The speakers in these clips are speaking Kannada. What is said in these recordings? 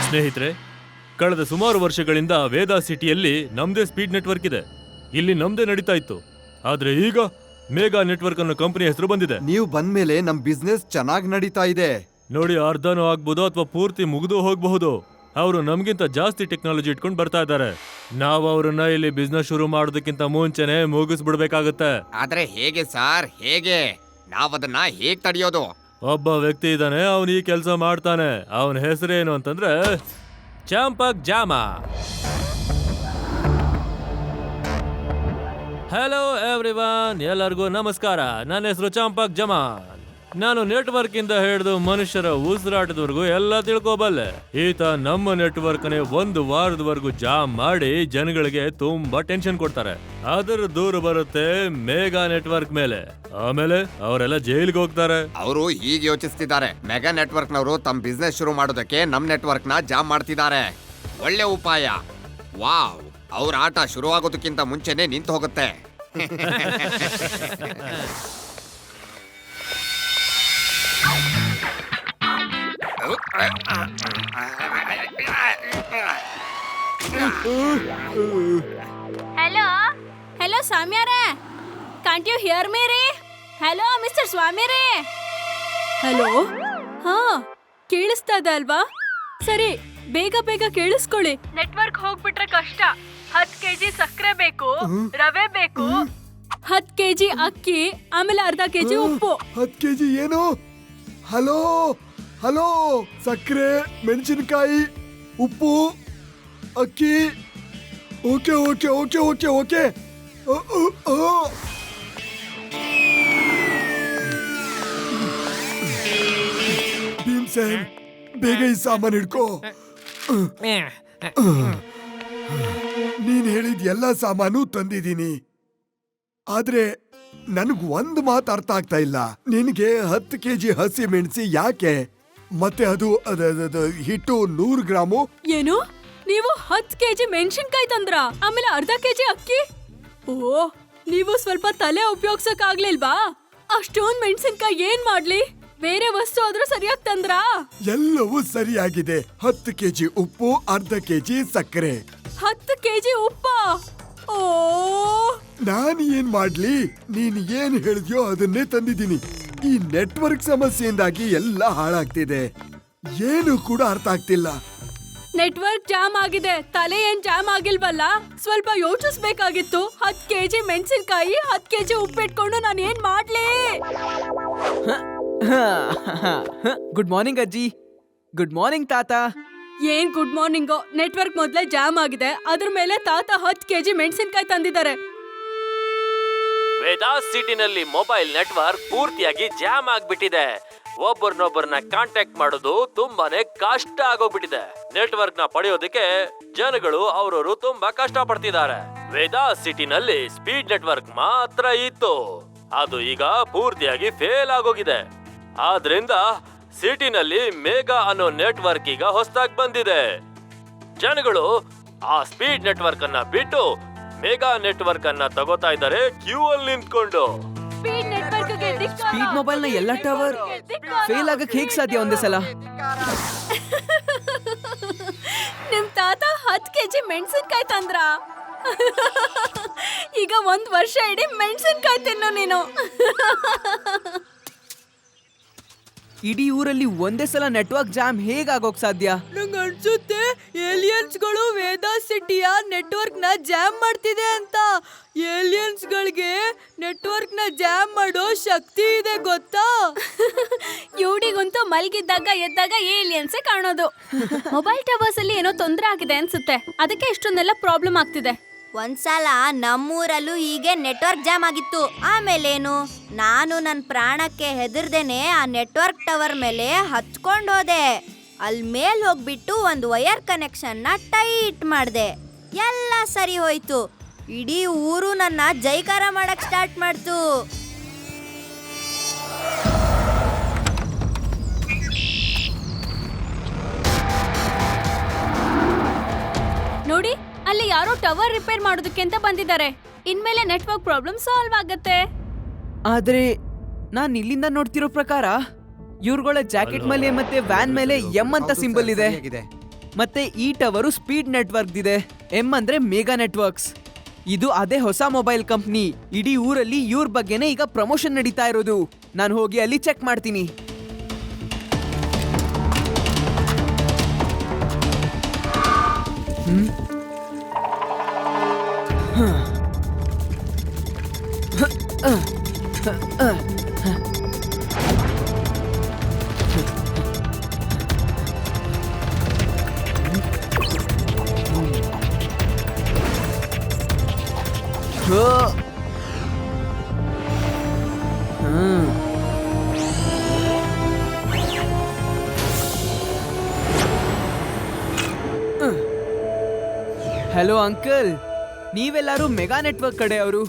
ಸ್ನೇಹಿತರೆ, ಕಳೆದ ಸುಮಾರು ವರ್ಷಗಳಿಂದ ವೇದಾ ಸಿಟಿಯಲ್ಲಿ ನಮ್ದೇ ಸ್ಪೀಡ್ ನೆಟ್ವರ್ಕ್ ಇದೆ. ಇಲ್ಲಿ ನಮ್ದೇ ನಡೀತಾ ಇತ್ತು. ಆದ್ರೆ ಈಗ ಮೇಗಾ ನೆಟ್ವರ್ಕ್ ಅನ್ನೋ ಕಂಪನಿ ಹೆಸರು ಬಂದಿದೆ. ನೀವು ಬಂದ್ಮೇಲೆ ನಮ್ ಬಿಸ್ನೆಸ್ ಚೆನ್ನಾಗಿ ನಡೀತಾ ಇದೆ. ನೋಡಿ, ಅರ್ಧನೂ ಆಗ್ಬೋದು ಅಥವಾ ಪೂರ್ತಿ ಮುಗಿದು ಹೋಗಬಹುದು. ಅವರು ನಮ್ಗಿಂತ ಜಾಸ್ತಿ ಟೆಕ್ನಾಲಜಿ ಇಟ್ಕೊಂಡು ಬರ್ತಾ ಇದ್ದಾರೆ. ನಾವು ಅವ್ರನ್ನ ಇಲ್ಲಿ ಬಿಸ್ನೆಸ್ ಶುರು ಮಾಡೋದಕ್ಕಿಂತ ಮುಂಚೆನೆ ಮುಗಿಸ್ಬಿಡ್ಬೇಕಾಗತ್ತೆ. ಆದ್ರೆ ಹೇಗೆ ಸರ್, ಹೇಗೆ ನಾವದನ್ನ ಹೇಗ್ ತಡೆಯೋದು? ಒಬ್ಬ ವ್ಯಕ್ತಿ ಇದ್ದಾನೆ, ಅವನು ಈ ಕೆಲಸ ಮಾಡ್ತಾನೆ. ಅವನ ಹೆಸರೇನು ಅಂತಂದ್ರೆ ಚಂಪಕ್ ಜಾಮಾ. ಹಲೋ ಎವ್ರಿವನ್, ಎಲ್ಲರಿಗೂ ನಮಸ್ಕಾರ. ನನ್ನ ಹೆಸರು ಚಂಪಕ್ ಜಮಾನ್. ನಾನು ನೆಟ್ವರ್ಕ್ ಇಂದ ಹಿಡಿದು ಮನುಷ್ಯರ ಉಸಿರಾಟದವರೆಗೂ ಎಲ್ಲ ತಿಳ್ಕೋಬಲ್ಲೆ. ಈತ ನಮ್ಮ ನೆಟ್ವರ್ಕ್ನೇ 1 ವಾರದವರೆಗೂ ಜಾಮ್ ಮಾಡಿ ಜನಗಳಿಗೆ ತುಂಬಾ ಟೆನ್ಷನ್ ಕೊಡ್ತಾರೆ. ಅದರ ದೂರ ಬರುತ್ತೆ ಮೇಗಾ ನೆಟ್ವರ್ಕ್ ಮೇಲೆ. ಆಮೇಲೆ ಅವರೆಲ್ಲ ಜೈಲಿಗೆ ಹೋಗ್ತಾರೆ. ಅವರು ಹೀಗೆ ಯೋಚಿಸ್ತಿದ್ದಾರೆ, ಮೆಗಾ ನೆಟ್ವರ್ಕ್ ನವರು ತಮ್ಮ ಬಿಸ್ನೆಸ್ ಶುರು ಮಾಡೋದಕ್ಕೆ ನಮ್ ನೆಟ್ವರ್ಕ್ ನ ಜಾಮ್ ಮಾಡ್ತಿದ್ದಾರೆ. ಒಳ್ಳೆ ಉಪಾಯ. ವಾವ್, ಅವ್ರ ಆಟ ಶುರುವಾಗೋದಕ್ಕಿಂತ ಮುಂಚೆನೆ ನಿಂತು ಹೋಗುತ್ತೆ. ಹಲೋ ಹಲೋ ಸ್ವಾಮಿಯಾರೇ, ಕಾಂಟ್ ಯು ಹಿಯರ್ ಮೀ ರೀ? ಹಲೋ ಮಿಸ್ಟರ್ ಸ್ವಾಮಿಯಾರೇ. ಹಲೋ, ಹಾ ಕೇಳಿಸ್ತಾ ಇದೆ ಅಲ್ವಾ? ಸರಿ, ಬೇಗ ಬೇಗ ಕೇಳಿಸ್ಕೊಳ್ಳಿ. ನೆಟ್ವರ್ಕ್ ಹೋಗ್ಬಿಟ್ರೆ ಕಷ್ಟ. 10 kg ಸಕ್ಕರೆ ಬೇಕು, ರವೆ ಬೇಕು, 10 kg ಅಕ್ಕಿ, ಆಮೇಲೆ ಅರ್ಧ kg ಉಪ್ಪು. 10 kg ಏನು? ಹಲೋ ಹಲೋ, ಸಕ್ಕರೆ, ಮೆಣಸಿನಕಾಯಿ, ಉಪ್ಪು, ಅಕ್ಕಿ. Okay okay okay okay okay. Bhimsen, ಬೇಗ ಈ ಸಾಮಾನು ಹಿಡ್ಕೋ. ನೀನ್ ಹೇಳಿದ ಎಲ್ಲ ಸಾಮಾನು ತಂದಿದ್ದೀನಿ. ಆದ್ರೆ ನನಗ್ ಒಂದ್ ಮಾತು ಅರ್ಥ ಆಗ್ತಾ ಇಲ್ಲ. ನಿನ್ಗೆ 10 kg ಹಸಿ ಮೆಣಸಿ ಯಾಕೆ? ಮತ್ತೆ ಅದು ಹಿಟ್ಟು 100 ಗ್ರಾಮು. ಏನು? ನೀವು 10 kg ಮೆಣಸಿನ್ಕಾಯಿ ತಂದ್ರ, ಆಮೇಲೆ ಅರ್ಧ kg ಅಕ್ಕಿ? ಓ, ನೀವು ಸ್ವಲ್ಪ ತಲೆ ಉಪಯೋಗ್ಸಕ್ ಆಗ್ಲಿಲ್ವಾ? ಅಷ್ಟೊಂದ್ ಮೆಣಸಿನ್ಕಾಯಿ ಏನ್ ಮಾಡ್ಲಿ? ಬೇರೆ ವಸ್ತು ಆದ್ರೂ ಸರಿಯಾಗಿ ತಂದ್ರಾ? ಎಲ್ಲವೂ ಸರಿಯಾಗಿದೆ. 10 kg ಉಪ್ಪು, ಅರ್ಧ kg ಸಕ್ಕರೆ. 10 kg ಉಪ್ಪ? ಓ, ನಾನು ಏನ್ ಮಾಡ್ಲಿ? ನೀನ್ ಏನ್ ಹೇಳಿದ್ಯೋ ಅದನ್ನೇ ತಂದಿದ್ದೀನಿ. ಈ ನೆಟ್ವರ್ಕ್ ಸಮಸ್ಯೆಯಿಂದಾಗಿ ಎಲ್ಲ ಹಾಳಾಗ್ತಿದೆ. ಏನು ಕೂಡ ಅರ್ಥ ಆಗ್ತಿಲ್ಲ. ನೆಟ್ವರ್ಕ್ ಜಾಮ್ ಆಗಿದೆ, ತಲೆ ಏನ್ ಜಾಮ್ ಆಗಿಲ್ವಲ್ಲ? ಸ್ವಲ್ಪ ಯೋಚಿಸ್ಬೇಕಾಗಿತ್ತು. 10 kg ಮೆಣಸಿನ್ಕಾಯಿ, 10 kg ಉಪ್ಪಿಟ್ಕೊಂಡು ನಾನು ಏನ್ ಮಾಡ್ಲಿ? ಗುಡ್ ಮಾರ್ನಿಂಗ್ ಅಜ್ಜಿ. ಗುಡ್ ಮಾರ್ನಿಂಗ್ ತಾತ. ಏನ್ ಗುಡ್ ಮಾರ್ನಿಂಗು? ನೆಟ್ವರ್ಕ್ ಮೊದ್ಲೇ ಜಾಮ್ ಆಗಿದೆ, ಅದ್ರ ಮೇಲೆ ತಾತ 10 kg ಮೆಣಸಿನ್ಕಾಯಿ ತಂದಿದ್ದಾರೆ. ವೇದಾ ಸಿಟಿನಲ್ಲಿ ಮೊಬೈಲ್ ನೆಟ್ವರ್ಕ್ ಪೂರ್ತಿಯಾಗಿ ಜಾಮ್ ಆಗ್ಬಿಟ್ಟಿದೆ. ಒಬ್ಬರನ್ನೊಬ್ಬರನ್ನ ಕಾಂಟ್ಯಾಕ್ಟ್ ಮಾಡೋದು ತುಂಬಾನೇ ಕಷ್ಟ ಆಗೋಗ್ಬಿಟ್ಟಿದೆ. ನೆಟ್ವರ್ಕ್ ನ ಪಡೆಯೋದಕ್ಕೆ ಜನಗಳು ಅವರವರು ತುಂಬಾ ಕಷ್ಟ ಪಡ್ತಿದ್ದಾರೆ. ವೇದಾ ಸಿಟಿನಲ್ಲಿ ಸ್ಪೀಡ್ ನೆಟ್ವರ್ಕ್ ಮಾತ್ರ ಇತ್ತು, ಅದು ಈಗ ಪೂರ್ತಿಯಾಗಿ ಫೇಲ್ ಆಗೋಗಿದೆ. ಆದ್ರಿಂದ ಸಿಟಿನಲ್ಲಿ ಮೇಗಾ ಅನ್ನೋ ನೆಟ್ವರ್ಕ್ ಈಗ ಹೊಸದಾಗಿ ಬಂದಿದೆ. ಜನಗಳು ಆ ಸ್ಪೀಡ್ ನೆಟ್ವರ್ಕ್ ಅನ್ನ ಬಿಟ್ಟು ಮೇಗಾ ನೆಟ್ವರ್ಕ್ ಅನ್ನ ತಗೋತಾ ಇದ್ದಾರೆ ಕ್ಯೂ ಅಲ್ಲಿ ನಿಂತ್ಕೊಂಡು. ಸ್ಪೀಡ್ ಮೊಬೈಲ್ ನ ಎಲ್ಲ ಟವರ್ ಫೇಲ್ ಆಗಕ್ ಹೇಗ್ ಸಾಧ್ಯ ಒಂದೇ ಸಲ? ನಿಮ್ ತಾತ 10 kg ಮೆಣಸಿನ್ಕಾಯಿ ತಂದ್ರ? ಈಗ 1 ವರ್ಷ ಇಡೀ ಮೆಣಸಿನ್ಕಾಯಿ ತಿನ್ನು ನೀನು. ಇಡೀ ಊರಲ್ಲಿ ಒಂದೇ ಸಲ ನೆಟ್ವರ್ಕ್ ಜಾಮ್ ಹೇಗಾಗೋಕ್ ಸಾಧ್ಯ? ನಂಗೆ ಅನ್ಸುತ್ತೆ ಏಲಿಯನ್ಸ್ಗಳು ವೇದಾ ಸಿಟಿಯ ನೆಟ್ವರ್ಕ್ ನ ಜಾಮ್ ಮಾಡ್ತಿದೆ ಅಂತ. ಏಲಿಯನ್ಸ್ ಗಳಿಗೆ ನೆಟ್ವರ್ಕ್ ನ ಜಾಮ್ ಮಾಡೋ ಶಕ್ತಿ ಇದೆ ಗೊತ್ತಾ? ಇವ್ಡಿಗಂತೂ ಮಲ್ಗಿದ್ದಾಗ ಎದ್ದಾಗ ಏಲಿಯನ್ಸೇ ಕಾಣೋದು. ಮೊಬೈಲ್ ಟವರ್ಸ್ ಅಲ್ಲಿ ಏನೋ ತೊಂದರೆ ಆಗಿದೆ ಅನ್ಸುತ್ತೆ, ಅದಕ್ಕೆ ಇಷ್ಟೊಂದೆಲ್ಲ ಪ್ರಾಬ್ಲಮ್ ಆಗ್ತಿದೆ. ಒಂದ್ಸಲ ನಮ್ಮೂರಲ್ಲೂ ಹೀಗೆ ನೆಟ್ವರ್ಕ್ ಜಾಮ್ ಆಗಿತ್ತು. ಆಮೇಲೇನು, ನಾನು ನನ್ನ ಪ್ರಾಣಕ್ಕೆ ಹೆದರ್ದೇನೆ ಆ ನೆಟ್ವರ್ಕ್ ಟವರ್ ಮೇಲೆ ಹತ್ಕೊಂಡು ಹೋದೆ. ಅಲ್ಲಿ ಮೇಲ್ ಹೋಗ್ಬಿಟ್ಟು ಒಂದು ವೈರ್ ಕನೆಕ್ಷನ್ ನ ಟೈಟ್ ಮಾಡಿದೆ. ಎಲ್ಲ ಸರಿ ಹೋಯ್ತು. ಇಡೀ ಊರು ನನ್ನ ಜೈಕಾರ ಮಾಡಕ್ ಸ್ಟಾರ್ಟ್ ಮಾಡ್ತು. ನೋಡಿ, ಅಲ್ಲಿ ಯಾರೋ ಟವರ್ ರಿಪೇರ್ ಮಾಡೋದಕ್ಕೆ ಅಂತ ಬಂದಿದ್ದಾರೆ. ಇನ್ಮೇಲೆ ನೆಟ್ವರ್ಕ್ ಪ್ರಾಬ್ಲಮ್ ಸಾಲ್ವ್ ಆಗತ್ತೆ. ಆದ್ರೆ ನಾನ್ ಇಲ್ಲಿಂದ ನೋಡ್ತಿರೋ ಪ್ರಕಾರ ಇವ್ರುಗಳ ಜಾಕೆಟ್ ಮೇಲೆ ಮತ್ತೆ ವ್ಯಾನ್ ಮೇಲೆ ಎಂ ಅಂತ ಸಿಂಬಲ್ ಇದೆ. ಮತ್ತೆ ಈ ಟವರು ಸ್ಪೀಡ್ ನೆಟ್ವರ್ಕ್ ಇದೆ. ಎಂ ಅಂದ್ರೆ ಮೆಗಾ ನೆಟ್ವರ್ಕ್ಸ್. ಇದು ಅದೇ ಹೊಸ ಮೊಬೈಲ್ ಕಂಪ್ನಿ. ಇಡೀ ಊರಲ್ಲಿ ಇವ್ರ ಬಗ್ಗೆನೇ ಈಗ ಪ್ರಮೋಷನ್ ನಡೀತಾ ಇರೋದು. ನಾನು ಹೋಗಿ ಅಲ್ಲಿ ಚೆಕ್ ಮಾಡ್ತೀನಿ. ಹಲೋ ಅಂಕಲ್, ನೀವೆಲ್ಲರೂ ಮೆಗಾ ನೆಟ್ವರ್ಕ್ ಕಡೆ ಅವರು.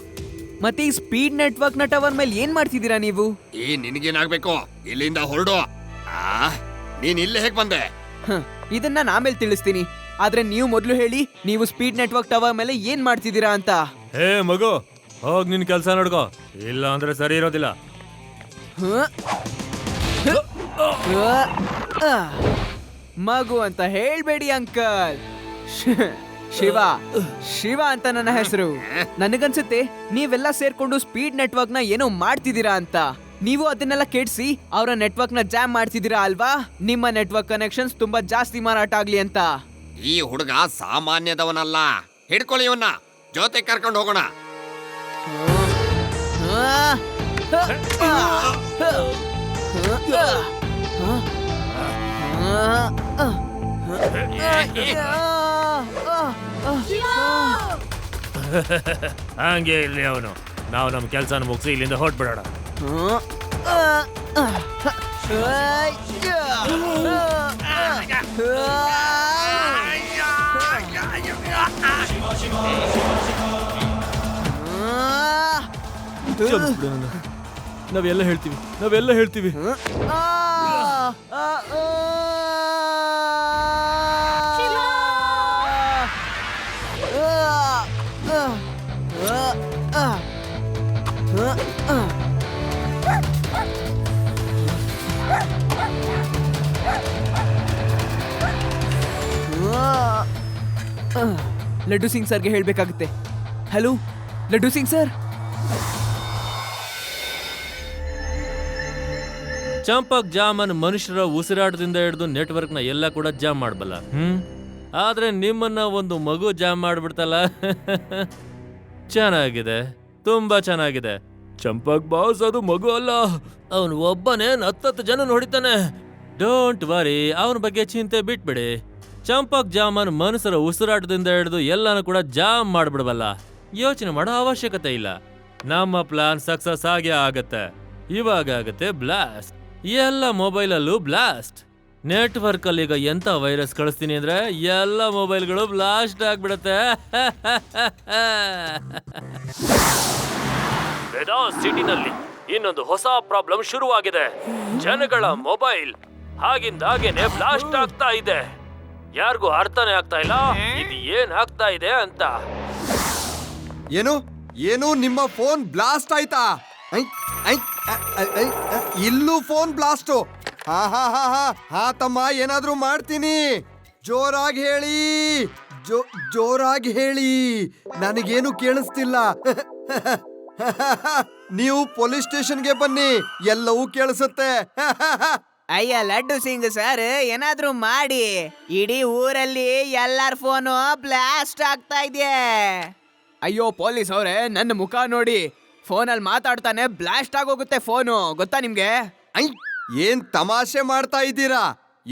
ಮತ್ತೆ ಈ ಸ್ಪೀಡ್ ನೆಟ್ವರ್ಕ್ ನ ಟವರ್ ಮೇಲೆ ಏನ್ ಮಾಡ್ತಿದ್ದೀರಾ ನೀವು? ನಿನಗೇನಾಗ್ಬೇಕು? ಇಲ್ಲಿಂದ ಹೊರಡು. ನೀನ್ ಇಲ್ಲಿ ಹೇಗ್ ಬಂದೆ? ಇದನ್ನ ನಾನು ಆಮೇಲೆ ತಿಳಿಸ್ತೀನಿ. ಆದ್ರೆ ನೀವು ಮೊದಲು ಹೇಳಿ, ನೀವು ಸ್ಪೀಡ್ ನೆಟ್ವರ್ಕ್ ಟವರ್ ಮೇಲೆ ಏನ್ ಮಾಡ್ತಿದ್ದೀರಾ ಅಂತ. ಹೇ ಮಗು, ಹೋಗ್ ನಿನ್ ಕೆಲ್ಸ ನೋಡ್ಕೋ, ಇಲ್ಲ ಅಂದ್ರೆ ಸರಿ ಇರೋದಿಲ್ಲ. ಮಗು ಅಂತ ಹೇಳ್ಬೇಡಿ ಅಂಕಲ್. ಶಿವ ಶಿವ ಅಂತ ನನ್ನ ಹೆಸರು. ನನಗನ್ಸುತ್ತೆ ನೀವೆಲ್ಲ ಸೇರ್ಕೊಂಡು ಸ್ಪೀಡ್ ನೆಟ್ವರ್ಕ್ ನ ಏನೋ ಮಾಡ್ತಿದ್ದೀರಾ ಅಂತ. ನೀವು ಅದನ್ನೆಲ್ಲ ಕೆಡ್ಸಿ ಅವರ ನೆಟ್ವರ್ಕ್ ನ ಜಾಮ್ ಮಾಡ್ತಿದ್ದೀರಾ ಅಲ್ವಾ? ನಿಮ್ಮ ನೆಟ್ವರ್ಕ್ ಕನೆಕ್ಷನ್ಸ್ ತುಂಬಾ ಜಾಸ್ತಿ ಮಾರಾಟ ಆಗ್ಲಿ ಅಂತ. ಈ ಹುಡುಗ ಸಾಮಾನ್ಯದವನಲ್ಲ. ಹಿಡ್ಕೊಳ್ಳಿ ಇವನ್ನ, ಜೊತೆ ಕರ್ಕೊಂಡು ಹೋಗೋಣ. ಹಂಗೆ ಇಲ್ಲಿ ಅವನು. ನಾವು ನಮ್ಮ ಕೆಲ್ಸನ ಮುಗಿಸಿ ಇಲ್ಲಿಂದ ಹೊರಟ್ಬಿಡೋಣ. ನಾವೆಲ್ಲ ಹೇಳ್ತೀವಿ. ಲಡ್ಡು ಸಿಂಗ್ ಸರ್ಗೆ ಹೇಳ್ಬೇಕಾಗುತ್ತೆ. Hello Laddu Singh sir. ಚಂಪಕ್ ಜಾಮನ್ ಮನುಷ್ಯರ ಉಸಿರಾಟದಿಂದ ಹಿಡಿದು ನೆಟ್ವರ್ಕ್ ನ ಎಲ್ಲ ಕೂಡ ಜಾಮ್ ಮಾಡಬಲ್ಲ. ಆದ್ರೆ ನಿಮ್ಮನ್ನ ಒಂದು ಮಗು ಜಾಮ್ ಮಾಡ್ಬಿಡ್ತಲ್ಲ. ಚೆನ್ನಾಗಿದೆ, ತುಂಬಾ ಚೆನ್ನಾಗಿದೆ. ಚಂಪಕ್ ಬಾಸ್ ಅದು ಮಗು ಅಲ್ಲ, ಅವನು ಒಬ್ಬನೇ 10 ಜನ ಹೊಡಿತಾನೆ. ಡೋಂಟ್ ವರಿ, ಅವನ ಬಗ್ಗೆ ಚಿಂತೆ ಬಿಟ್ಬಿಡಿ. ಚಂಪಕ್ ಜಾಮನ್ ಮನುಷ್ಯರ ಉಸಿರಾಟದಿಂದ ಹಿಡಿದು ಎಲ್ಲಾನು ಕೂಡ ಜಾಮ್ ಮಾಡ್ಬಿಡ್ಬಲ್ಲ. ಯೋಚನೆ ಮಾಡೋ ಅವಶ್ಯಕತೆ ಇಲ್ಲ. ನಮ್ಮ ಪ್ಲಾನ್ ಸಕ್ಸಸ್ ಆಗೇ ಆಗತ್ತೆ. ಇವಾಗ ಆಗತ್ತೆ ಬ್ಲಾಸ್ಟ್. ಎಲ್ಲ ಮೊಬೈಲಲ್ಲೂ ಬ್ಲಾಸ್ಟ್. ನೆಟ್ವರ್ಕ್ ಅಲ್ಲಿ ಈಗ ಎಂತ ವೈರಸ್ ಕಳಿಸ್ತೀನಿ ಅಂದ್ರೆ ಎಲ್ಲ ಮೊಬೈಲ್ಗಳು ಬ್ಲಾಸ್ಟ್ ಆಗ್ಬಿಡತ್ತೆ. ಸಿಟಿನಲ್ಲಿ ಇನ್ನೊಂದು ಹೊಸ ಪ್ರಾಬ್ಲಮ್ ಶುರುವಾಗಿದೆ. ಜನಗಳ ಮೊಬೈಲ್ ಹಾಗಿಂದಾಗೇನೆ ಬ್ಲಾಸ್ಟ್ ಆಗ್ತಾ ಇದೆ. ಯಾರಿಗೂ ಅರ್ಥನೇ ಆಗ್ತಾ ಇಲ್ಲ ಇದು ಏನ್ ಆಗ್ತಾ ಇದೆ ಅಂತ. ಏನು ನಿಮ್ಮ ಫೋನ್ ಬ್ಲಾಸ್ಟ್ ಆಯ್ತಾ? ಇಲ್ಲೂ ಫೋನ್ ಬ್ಲಾಸ್ಟು. ಹಾ ತಮ್ಮ, ಏನಾದ್ರೂ ಮಾಡ್ತೀನಿ. ಜೋರಾಗಿ ಹೇಳಿ, ಜೋರಾಗಿ ಹೇಳಿ, ನನಗೇನು ಕೇಳಿಸ್ತಿಲ್ಲ. ನೀವು ಪೊಲೀಸ್ ಸ್ಟೇಷನ್ಗೆ ಬನ್ನಿ, ಎಲ್ಲವೂ ಕೇಳಿಸುತ್ತೆ. ಅಯ್ಯ ಲಡ್ಡು ಸಿಂಗ್ ಸರ್, ಏನಾದ್ರೂ ಮಾಡಿ. ಇಡೀ ಊರಲ್ಲಿ ಎಲ್ಲಾರ ಫೋನು ಬ್ಲಾಸ್ಟ್ ಆಗ್ತಾ ಇದೆ. ಅಯ್ಯೋ ಪೊಲೀಸ್ ಅವರೇ, ನನ್ನ ಮುಖ ನೋಡಿ. ಫೋನಲ್ಲಿ ಮಾತಾಡ್ತಾನೆ ಬ್ಲಾಸ್ಟ್ ಆಗೋಗುತ್ತೆ ಫೋನು, ಗೊತ್ತಾ ನಿಮ್ಗೆ? ಏನ್ ತಮಾಷೆ ಮಾಡ್ತಾ ಇದ್ದೀರಾ?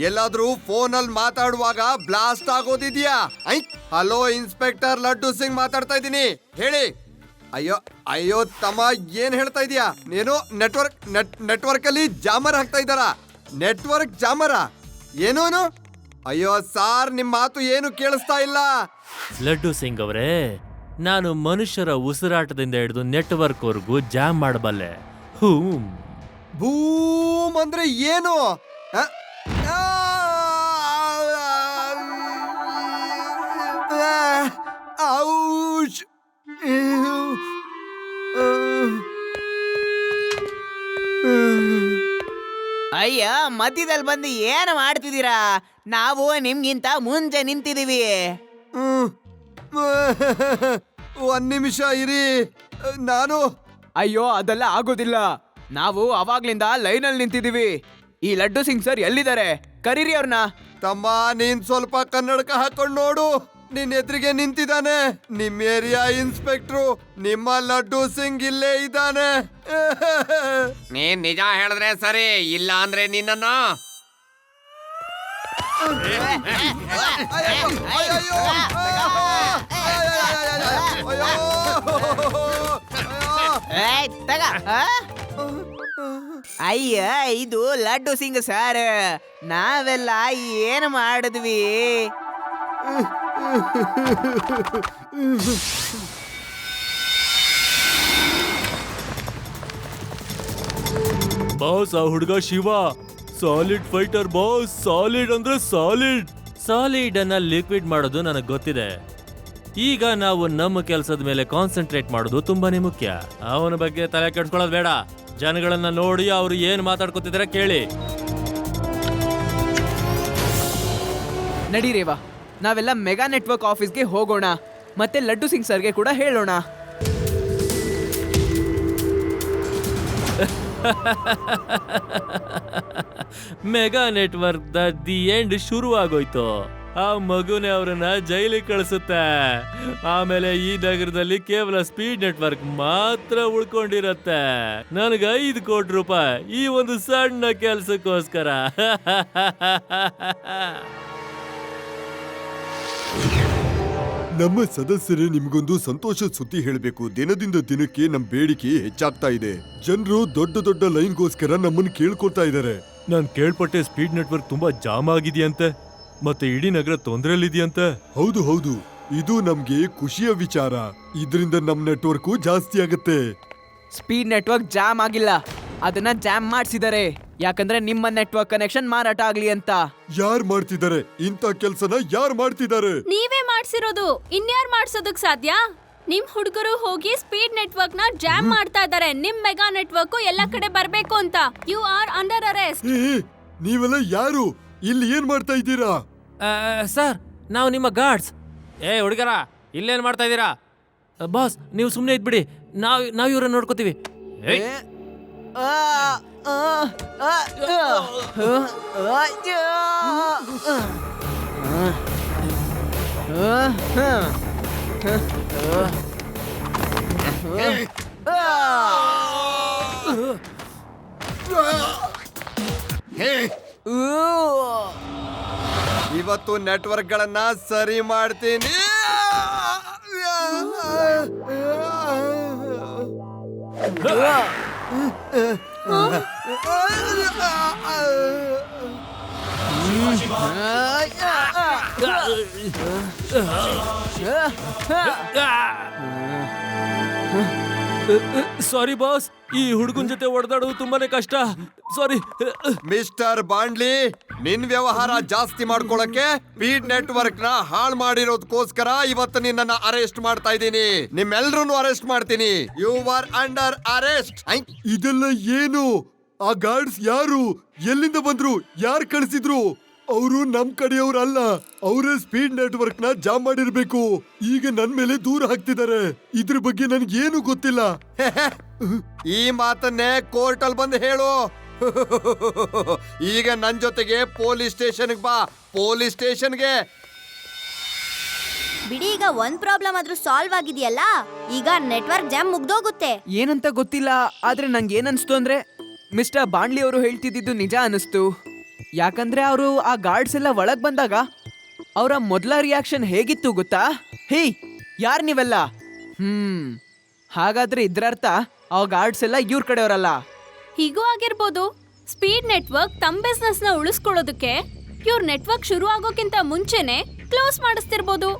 ಎಲ್ಲಾದ್ರೂ ಫೋನಲ್ಲಿ ಮಾತಾಡುವಾಗ ಬ್ಲಾಸ್ಟ್ ಆಗೋದಿದ್ಯಾ? ಹಲೋ ಇನ್ಸ್ಪೆಕ್ಟರ್ ಲಡ್ಡು ಸಿಂಗ್ ಮಾತಾಡ್ತಾ ಇದ್ದೀನಿ, ಹೇಳಿ. ಅಯ್ಯೋ ತಮ್ಮ, ಏನ್ ಹೇಳ್ತಾ ಇದೀಯಾ ನೀನು? ನೆಟ್ವರ್ಕ್ ಅಲ್ಲಿ ಜಾಮರ್ ಹಾಕ್ತಾ ಇದ್ದಾರ? ನೆಟ್ವರ್ಕ್ ಜಾಮರ? ಏನೋನು? ಅಯ್ಯೋ ಸಾರ್, ನಿಮ್ ಮಾತು ಏನು ಕೇಳಿಸ್ತಾ ಇಲ್ಲ. ಲಡ್ಡು ಸಿಂಗ್ ಅವರೇ, ನಾನು ಮನುಷ್ಯರ ಉಸಿರಾಟದಿಂದ ಹಿಡಿದು ನೆಟ್ವರ್ಕ್ ವರ್ಗೂ ಜಾಮ್ ಮಾಡಬಲ್ಲೆ. ಬೂಮ್ ಅಂದ್ರೆ ಏನು? ಔಚ್! ಅಯ್ಯ ಮಧ್ಯದಲ್ಲಿ ಬಂದು ಏನು ಮಾಡ್ತಿದ್ದೀರಾ? ನಾವು ನಿಮ್ಗಿಂತ ಮುಂಚೆ ನಿಂತಿದೀವಿ. ಒಂದ್ ನಿಮಿಷ ಇರಿ, ನಾನು ಅಯ್ಯೋ ಅದೆಲ್ಲ ಆಗೋದಿಲ್ಲ. ನಾವು ಅವಾಗ್ಲಿಂದ ಲೈನಲ್ಲಿ ನಿಂತಿದೀವಿ. ಈ ಲಡ್ಡು ಸಿಂಗ್ ಸರ್ ಎಲ್ಲಿದ್ದಾರೆ? ಕರೀರಿ ಅವ್ರನ್ನ. ತಮ್ಮ ನೀನ್ ಸ್ವಲ್ಪ ಕನ್ನಡಕ ಹಾಕೊಂಡ್ ನೋಡು, ನಿನ್ ಎದುರಿಗೆ ನಿಂತಿದ್ದಾನೆ ನಿಮ್ ಏರಿಯಾ ಇನ್ಸ್ಪೆಕ್ಟ್ರು. ನಿಮ್ಮ ಲಡ್ಡು ಸಿಂಗ್ ಇಲ್ಲೇ ಇದ್ದಾನೆ. ನೀನ್ ನಿಜ ಹೇಳಿದ್ರೆ ಸರಿ, ಇಲ್ಲ ಅಂದ್ರೆ ನಿನ್ನನ್ನ ಅಯ್ಯ ಇದು ಲಡ್ಡು ಸಿಂಗ್ ಸರ್, ನಾವೆಲ್ಲ ಏನು ಮಾಡಿದ್ವಿ? ಬಾಸ್, ಆ ಹುಡುಗ Shiva solid fighter boss. Solid ಅಂದ್ರೆ ಸಾಲಿಡ್. ಸಾಲಿಡ್ ಅನ್ನ ಲಿಕ್ವಿಡ್ ಮಾಡೋದು ನನಗೆ ಗೊತ್ತಿದೆ. ಈಗ ನಾವು ನಮ್ಮ ಕೆಲಸದ ಮೇಲೆ ಕಾನ್ಸಂಟ್ರೇಟ್ ಮಾಡೋದು ತುಂಬಾನೇ ಮುಖ್ಯ. ಅವನ ಬಗ್ಗೆ ತಲೆ ಕೆಡ್ಕೊಳ್ಳೋದು ಬೇಡ. ಜನಗಳನ್ನ ನೋಡಿ ಅವ್ರು ಏನ್ ಮಾತಾಡ್ಕೊತಿದಾರೆ ಕೇಳಿ. ನಡಿ ರೇವಾ, ನಾವೆಲ್ಲ ಮೆಗಾ ನೆಟ್ವರ್ಕ್ ಆಫೀಸ್ಗೆ ಹೋಗೋಣ. ಮತ್ತೆ ಲಡ್ಡು ಸಿಂಗ್ ಸರ್ಗೆ ಕೂಡ ಹೇಳೋಣ. ಮೆಗಾ ನೆಟ್ವರ್ಕ್ ದಿ ಎಂಡ್ ಶುರು ಆಗೋಯ್ತು. ಆ ಮಗುನೇ ಅವರನ್ನ ಜೈಲಿಗೆ ಕಳಿಸುತ್ತೆ. ಆಮೇಲೆ ಈ ನಗರದಲ್ಲಿ ಕೇವಲ ಸ್ಪೀಡ್ ನೆಟ್ವರ್ಕ್ ಮಾತ್ರ ಉಳ್ಕೊಂಡಿರತ್ತೆ. ನನಗೆ 5 ಕೋಟಿ ರೂಪಾಯಿ ಈ ಒಂದು ಸಣ್ಣ ಕೆಲ್ಸಕ್ಕೋಸ್ಕರ. ನಮ್ಮ ಸದಸ್ಯರೇ, ನಿಮ್ಗೊಂದು ಸಂತೋಷದ ಸುದ್ದಿ ಹೇಳಬೇಕು. ದಿನದಿಂದ ದಿನಕ್ಕೆ ನಮ್ ಬೇಡಿಕೆ ಹೆಚ್ಚಾಗ್ತಾ ಇದೆ. ಜನರು ದೊಡ್ಡ ದೊಡ್ಡ ಲೈನ್ಗೋಸ್ಕರ ನಮ್ಮನ್ನು ಕೇಳ್ಕೊಳ್ತಾ ಇದ್ದಾರೆ. ನಾನ್ ಕೇಳ್ಪಟ್ಟೆ ಸ್ಪೀಡ್ ನೆಟ್ವರ್ಕ್ ತುಂಬಾ ಜಾಮ್ ಆಗಿದೆಯಂತೆ, ಮತ್ತೆ ಇಡೀ ನಗರ ತೊಂದರೆಯಲ್ಲಿದೆಯಂತೆ. ಹೌದು ಹೌದು, ಇದು ನಮ್ಗೆ ಖುಷಿಯ ವಿಚಾರ. ಇದರಿಂದ ನಮ್ ನೆಟ್ವರ್ಕು ಜಾಸ್ತಿ ಆಗತ್ತೆ. ಸ್ಪೀಡ್ ನೆಟ್ವರ್ಕ್ ಜಾಮ್ ಆಗಿಲ್ಲ, ಅದನ್ನ ಜಾಮ್ ಮಾಡಿಸಿದ್ದಾರೆ. ಯಾಕಂದ್ರೆ ನಿಮ್ಮ ನೆಟ್ವರ್ಕ್ ಕನೆಕ್ಷನ್ ಮಾರಾಟ ಆಗ್ಲಿ ಅಂತ. ಯಾರ್ ಮಾಡ್ತಿದ್ದಾರೆ ಇಂಥ ಕೆಲ್ಸನ? ಯಾರ್ ಮಾಡ್ತಿದ್ದಾರೆ? ನೀವೇ ಮಾಡ್ಸಿರೋದು, ಇನ್ಯಾರ್ ಮಾಡ್ಸೋದಕ್ ಸಾಧ್ಯ? ನಿಮ್ ಹುಡುಗರು ಹೋಗಿ ಸ್ಪೀಡ್ ನೆಟ್ವರ್ಕ್ ನ ಜಾಮ್ ಮಾಡ್ತಾ ಇದ್ದಾರೆ. ನಿಮ್ ಮೆಗಾ ನೆಟ್ವರ್ಕ್ ಎಲ್ಲ ಕಡೆ ಬರ್ಬೇಕು ಅಂತ. You are under arrest. ನೀವೆಲ್ಲ ಯಾರು? ಇಲ್ಲಿ ಏನ್ ಮಾಡ್ತಾ ಇದ್ದೀರಾ? ಸರ್, ನಾವು ನಿಮ್ಮ ಗಾರ್ಡ್ಸ್. ಹುಡುಗರ, ಇಲ್ಲೇನ್ ಮಾಡ್ತಾ ಇದ್ದೀರಾ? ಬಾಸ್, ನೀವು ಸುಮ್ಮನೆ ಇದ್ಬಿಡಿ, ನಾವ್ ಇವ್ರನ್ನ ನೋಡ್ಕೋತೀವಿ. ಇವತ್ತು ನೆಟ್ವರ್ಕ್ ಗಳನ್ನ ಸರಿ ಮಾಡ್ತೀನಿ. ಸಾರಿ ಬಾಸ್, ಈ ಹುಡುಗನ್ ಜೊತೆ ಹೊಡೆದಾಡೋದು ತುಂಬಾನೇ ಕಷ್ಟ. ಸಾರಿ. ಮಿಸ್ಟರ್ ಬಾಂಡ್ಲಿ, ನಿನ್ ವ್ಯವಹಾರ ಜಾಸ್ತಿ ಮಾಡ್ಕೊಳಕ್ಕೆ ಸ್ಪೀಡ್ ನೆಟ್ವರ್ಕ್ ನ ಹಾಳು ಮಾಡಿರೋದಕ್ಕೋಸ್ಕರ ಇವತ್ತು ನಿನ್ನನ್ನ ಅರೆಸ್ಟ್ ಮಾಡ್ತಾ ಇದ್ದೀನಿ. ನಿಮ್ಮೆಲ್ರನ್ನು ಅರೆಸ್ಟ್ ಮಾಡ್ತೀನಿ. You are under arrest. ಇದೆಲ್ಲ ಏನು? ಆ ಗಾರ್ಡ್ಸ್ ಯಾರು? ಎಲ್ಲಿಂದ ಬಂದ್ರು? ಯಾರು ಕಳಿಸಿದ್ರು? ಅವರು ನಮ್ ಕಡೆಯವ್ರಲ್ಲ. ಅವರೇ ಸ್ಪೀಡ್ ನೆಟ್ವರ್ಕ್ ನ ಜಾಮ್ ಮಾಡಿರ್ಬೇಕು. ಈಗ ನನ್ ಮೇಲೆ ದೂರ ಹಾಕ್ತಿದ್ದಾರೆ. ಇದ್ರ ಬಗ್ಗೆ ನನ್ಗೇನು ಗೊತ್ತಿಲ್ಲ. ಈ ಮಾತನ್ನೇ ಕೋರ್ಟ್ ಅಲ್ಲಿ ಬಂದು ಹೇಳು. ಈಗ ನನ್ ಜೊತೆಗೆ ಪೊಲೀಸ್ ಸ್ಟೇಷನ್ಗೆ ಬಾ. ಪೊಲೀಸ್ ಸ್ಟೇಷನ್ಗೆ ಬಿಡಿ, ಈಗ ಒಂದ್ ಪ್ರಾಬ್ಲಮ್ ಆದ್ರೂ ಸಾಲ್ವ್ ಆಗಿದೆಯಲ್ಲ. ಈಗ ನೆಟ್ವರ್ಕ್ ಜಾಮ್ ಮುಗ್ದೋಗುತ್ತೆ. ಏನಂತ ಗೊತ್ತಿಲ್ಲ, ಆದ್ರೆ ನಂಗೆ ಏನನ್ಸ್ತು ಅಂದ್ರೆ ಮಿಸ್ಟರ್ ಬಾಂಡ್ಲಿ ಅವರು ಹೇಳ್ತಿದ್ದು ನಿಜ ಅನಿಸ್ತು. ಯಾಕಂದ್ರೆ ಅವರು ಆ ಗಾರ್ಡ್ಸ್ ಎಲ್ಲ ಒಳಗ್ ಬಂದಾಗ ಅವರ ಮೊದಲ ರಿಯಾಕ್ಷನ್ ಹೇಗಿತ್ತು ಗೊತ್ತಾ? ಹೇ, ಯಾರ್ ನೀವೆಲ್ಲ? ಹಾಗಾದ್ರೆ ಇದ್ರರ್ಥ ಆ ಗಾರ್ಡ್ಸ್ ಎಲ್ಲ ಇವ್ರ ಕಡೆಯವರಲ್ಲ. ಹೀಗೂ ಆಗಿರ್ಬೋದು. ಸ್ಪೀಡ್ ನೆಟ್ವರ್ಕ್ ತಮ್ಮ ಬಿಸ್ನೆಸ್ ನ ಉಳಿಸ್ಕೊಳ್ಳೋದಕ್ಕೆ ಇವ್ರ ನೆಟ್ವರ್ಕ್ ಶುರು ಆಗೋಕ್ಕಿಂತ ಮುಂಚೆನೆ ಕ್ಲೋಸ್ ಮಾಡಿಸ್ತಿರ್ಬೋದು.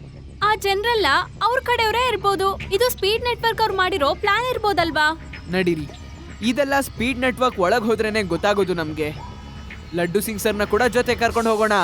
ಆ ಜನರೆಲ್ಲ ಅವ್ರ ಕಡೆಯವರೇ ಇರ್ಬೋದು. ಇದು ಸ್ಪೀಡ್ ನೆಟ್ವರ್ಕ್ ಅವ್ರು ಮಾಡಿರೋ ಪ್ಲಾನ್ ಇರ್ಬೋದಲ್ವಾ? ನಡೀರಿ, ಇದೆಲ್ಲ ಸ್ಪೀಡ್ ನೆಟ್ವರ್ಕ್ ಒಳಗ್ ಹೋದ್ರೇನೆ ಗೊತ್ತಾಗೋದು ನಮ್ಗೆ. ಲಡ್ಡು ಸಿಂಗ್ ಸರ್ನ ಕೂಡ ಜೊತೆ ಕರ್ಕೊಂಡು ಹೋಗೋಣ.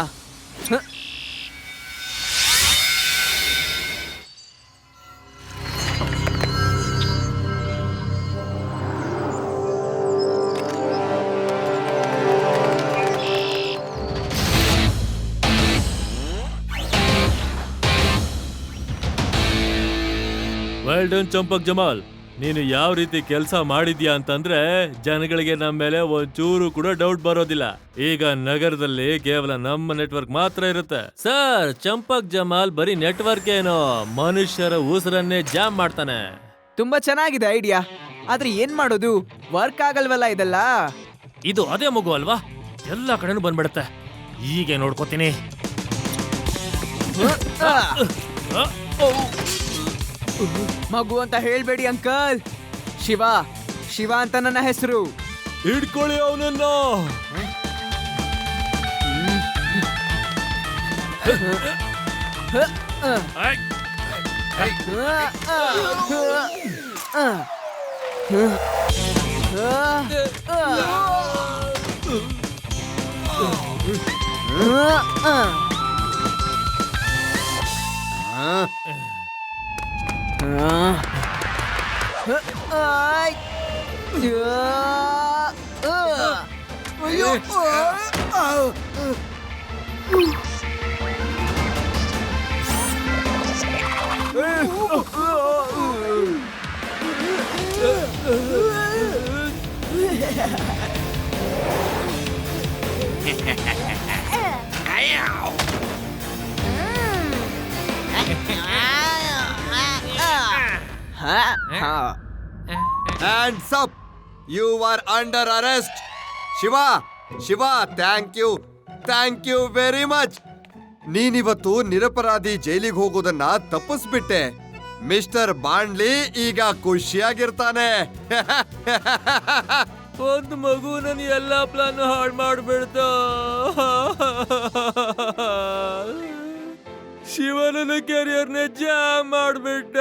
Well done champak Jamal. ನೀನು ಯಾವ ರೀತಿ ಕೆಲಸ ಮಾಡಿದ್ಯಾ ಅಂತಂದ್ರೆ ಜನಗಳಿಗೆ ನಮ್ಮ ಮೇಲೆ ಒಂಚೂರು ಕೂಡ ಡೌಟ್ ಬರೋದಿಲ್ಲ. ಈಗ ನಗರದಲ್ಲಿ ಕೇವಲ ನಮ್ಮ ನೆಟ್ವರ್ಕ್ ಮಾತ್ರ ಇರುತ್ತೆ. ಸರ್, ಚಂಪಕ್ ಜಮಾಲ್ ಬರೀ ನೆಟ್ವರ್ಕ್ ಏನೋ, ಮನುಷ್ಯರ ಉಸಿರನ್ನೇ ಜಾಮ್ ಮಾಡ್ತಾನೆ. ತುಂಬಾ ಚೆನ್ನಾಗಿದೆ ಐಡಿಯಾ, ಆದ್ರೆ ಏನ್ ಮಾಡೋದು? ವರ್ಕ್ ಆಗಲ್ವಲ್ಲ ಇದೆಲ್ಲ. ಇದು ಅದೇ ಮಗು ಅಲ್ವಾ, ಎಲ್ಲ ಕಡೆನೂ ಬಂದ್ಬಿಡುತ್ತೆ. ಹೀಗೆ ನೋಡ್ಕೋತೀನಿ. ಮಗು ಅಂತ ಹೇಳ್ಬೇಡಿ ಅಂಕಲ್. ಶಿವ, ಶಿವ ಅಂತ ನನ್ನ ಹೆಸರು. ಹಿಡ್ಕೊಳ್ಳಿ ಅವನನ್ನ. ಅಯ್ಯೋ! Hands up! You are under arrest. Shiva, thank you very much. ನೀನಿವತ್ತು ನಿರಪರಾಧಿ ಜೈಲಿಗೆ ಹೋಗೋದನ್ನ ತಪ್ಪಿಸ್ಬಿಟ್ಟೆ. ಮಿಸ್ಟರ್ ಬಾಂಡ್ಲಿ ಈಗ ಖುಷಿಯಾಗಿರ್ತಾನೆ. ಒಂದು ಮಗು ನನ್ನ ಎಲ್ಲಾ ಪ್ಲಾನ್ ಹಾಳು ಮಾಡ್ಬಿಡ್ತ. ಶಿವನ ಕೆರಿಯರ್ನ ಜಾಮ್ ಮಾಡ್ಬಿಟ್ಟ.